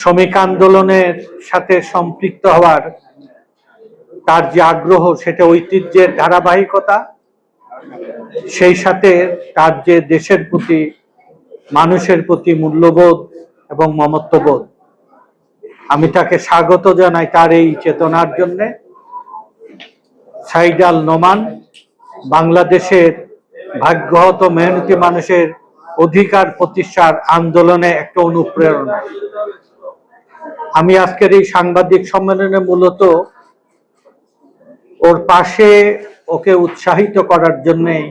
শ্রমিক আন্দোলনের সাথে সম্পৃক্ত হওয়ার তার যে আগ্রহ, সেটা ঐতিহ্যের ধারাবাহিকতা, সেই সাথে তার যে দেশের প্রতি, মানুষের প্রতি মূল্যবোধ এবং মমত্ববোধ। আমি তাকে স্বাগত জানাই তার এই চেতনার জন্যে। সাইদ আল নোমান বাংলাদেশের ভাগ্যহত মেহনতি মানুষের অধিকার প্রতিষ্ঠার আন্দোলনে একটা অনুপ্রেরণা। আমি আজকের এই সাংবাদিক সম্মেলনে মূলত ওর পাশে ওকে উৎসাহিত করার জন্যই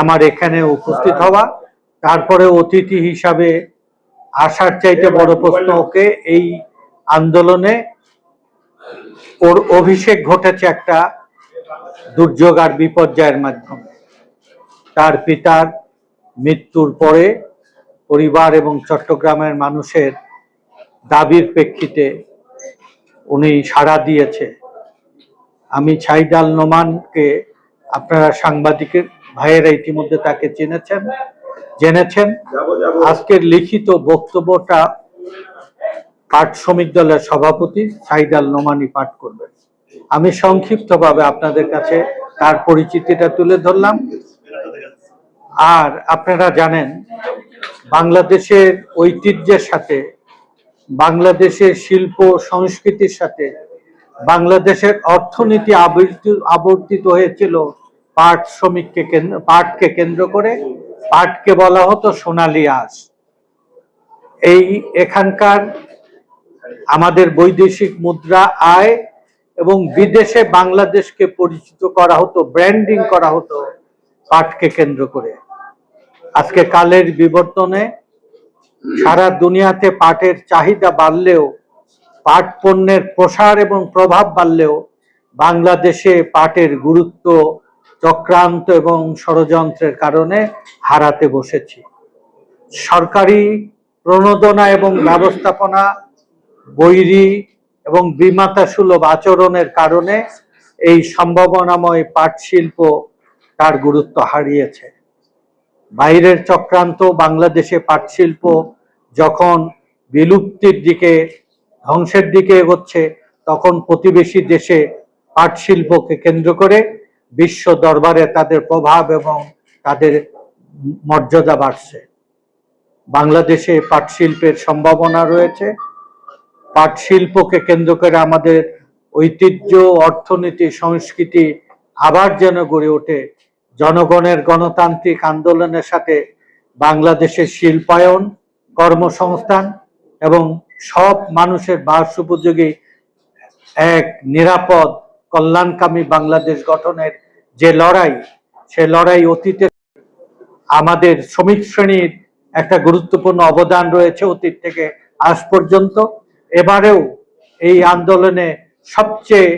আমার এখানে উপস্থিত হওয়া। তারপরে অতিথি হিসাবে আসার চাইতে বড় প্রশ্ন, ওকে এই আন্দোলনে ওর অভিষেক ঘটেছে একটা দুর্যোগ আর বিপর্যয়ের মাধ্যমে। তার পিতার মৃত্যুর পরে পরিবার এবং চট্টগ্রামের মানুষের দাবির প্রেক্ষিতে উনি সাড়া দিয়েছে। আমি সাইদ আল নোমানকে, আপনারা সাংবাদিকের ভাইয়েরা ইতিমধ্যে তাকে জেনেছেন। আজকের লিখিত বক্তব্যটা পাট শ্রমিক দলের সভাপতি সাইদ আল নোমানই পাঠ করবেন। আমি সংক্ষিপ্তভাবে আপনাদের কাছে তার পরিচিতিটা তুলে ধরলাম। আর আপনারা জানেন, বাংলাদেশের ঐতিহ্যের সাথে, বাংলাদেশের শিল্প সংস্কৃতির সাথে বাংলাদেশের অর্থনীতি আবর্তিত হয়েছিল পাটকে কেন্দ্র করে। পাটকে বলা হতো সোনালী আঁশ। এখানকার আমাদের বৈদেশিক মুদ্রা আয় এবং বিদেশে বাংলাদেশকে পরিচিত করা হতো, ব্র্যান্ডিং করা হতো পাটকে কেন্দ্র করে। আজকে কালের বিবর্তনে সারা দুনিয়াতে পাটের চাহিদা বাড়লেও, পাট পণ্যের প্রসার এবং প্রভাব বাড়লেও বাংলাদেশে পাটের গুরুত্ব চক্রান্ত এবং ষড়যন্ত্রের কারণে হারাতে বসেছি। সরকারি প্রণোদনা এবং ব্যবস্থাপনা, বৈরী এবং বিমাতা সুলভ আচরণের কারণে এই সম্ভাবনাময় পাট শিল্প তার গুরুত্ব হারিয়েছে। বাইরের চক্রান্ত বাংলাদেশে পাট শিল্প যখন বিলুপ্তির দিকে, ধ্বংসের দিকে এগোচ্ছে, তখন প্রতিবেশী দেশে পাট শিল্পকে কেন্দ্র করে বিশ্ব দরবারে তাদের প্রভাব এবং তাদের মর্যাদা বাড়ছে। বাংলাদেশে পাট শিল্পের সম্ভাবনা রয়েছে। পাট শিল্পকে কেন্দ্র করে আমাদের ঐতিহ্য, অর্থনীতি, সংস্কৃতি আবার যেন গড়ে ওঠে। জনগণের গণতান্ত্রিক আন্দোলনের সাথে বাংলাদেশের শিল্পায়ন, কর্মসংস্থান এবং সব মানুষের বাস উপযোগী এক নিরাপদ কল্যাণকামী বাংলাদেশ গঠনের যে লড়াই, সে লড়াই অতীতে আমাদের শ্রমিক শ্রেণীর একটা গুরুত্বপূর্ণ অবদান রয়েছে অতীত থেকে আজ পর্যন্ত। এবারেও এই আন্দোলনে সবচেয়ে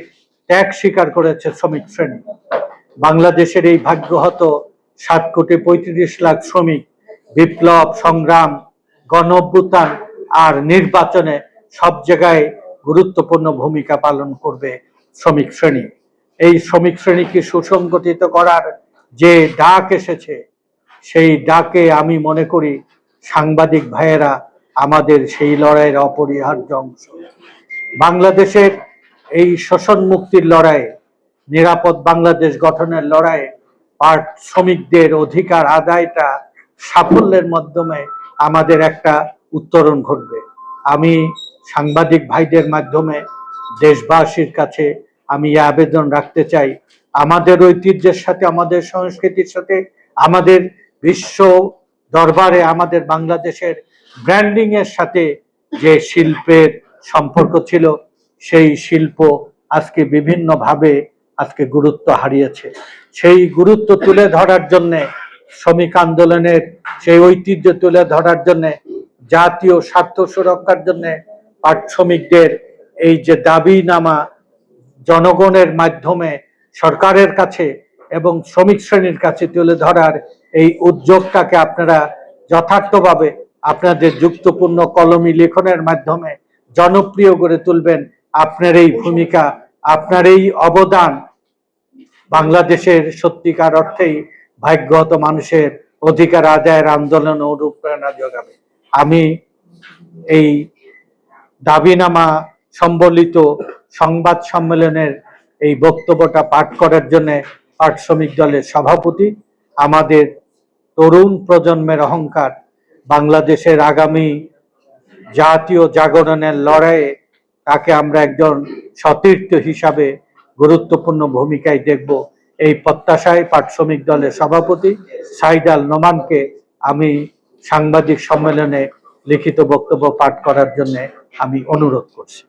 ত্যাগ স্বীকার করেছে শ্রমিক শ্রেণী। বাংলাদেশের এই ভাগ্যহত 7,35,00,000 শ্রমিক বিপ্লব, সংগ্রাম, গণ অভ্যুত্থান আর নির্বাচনে সব জায়গায় গুরুত্বপূর্ণ ভূমিকা পালন করবে শ্রমিক শ্রেণী। এই শ্রমিক শ্রেণীকে সুসংগঠিত করার যে ডাক এসেছে, সেই ডাকে আমি মনে করি সাংবাদিক ভাইয়েরা আমাদের সেই লড়াইয়ের অপরিহার্য অংশ। বাংলাদেশের এই শোষণ মুক্তির লড়াই, নিরাপদ বাংলাদেশ গঠনের লড়াই, পাট শ্রমিকদের অধিকার আদায়টা সাফল্যের মাধ্যমে আমাদের একটা উত্তরণ ঘটবে। আমি সাংবাদিক ভাইদের মাধ্যমে দেশবাসীর কাছে আমি আবেদন রাখতে চাই, আমাদের ঐতিহ্যের সাথে, আমাদের সংস্কৃতির সাথে, আমাদের বিশ্ব দরবারে আমাদের বাংলাদেশের ব্র্যান্ডিং এর সাথে যে শিল্পের সম্পর্ক ছিল, সেই শিল্প আজকে বিভিন্নভাবে আজকে গুরুত্ব হারিয়েছে। সেই গুরুত্ব তুলে ধরার জন্যে, শ্রমিক আন্দোলনের সেই ঐতিহ্য তুলে ধরার জন্যে, জাতীয় স্বার্থ সুরক্ষার জন্যে পাট শ্রমিকদের এই যে দাবিনামা জনগণের মাধ্যমে সরকারের কাছে এবং শ্রমিক শ্রেণীর কাছে তুলে ধরার এই উদ্যোগটাকে আপনারা যথার্থভাবে আপনাদের যুক্তপূর্ণ কলমি লেখনের মাধ্যমে জনপ্রিয় করে তুলবেন। আপনার এই ভূমিকা, আপনার এই অবদান বাংলাদেশের সত্যিকার অর্থেই ভাগ্যহত মানুষের অধিকার আদায়ের আন্দোলন অনুপ্রেরণা যোগাবে। আমি এই দাবিনামা সম্বলিত সংবাদ সম্মেলনের এই বক্তব্যটা পাঠ করার জন্য পাট শ্রমিক দলের সভাপতি, আমাদের তরুণ প্রজন্মের অহংকার, বাংলাদেশের আগামী জাতীয় জাগরণের লড়াইয়ে তাকে আমরা একজন সতীর্থ হিসাবে গুরুত্বপূর্ণ ভূমিকায় দেখব, এই প্রত্যাশায় পাট শ্রমিক দলের সভাপতি সাইদ আল নোমানকে আমি সাংবাদিক সম্মেলনে লিখিত বক্তব্য পাঠ করার জন্য আমি অনুরোধ করছি।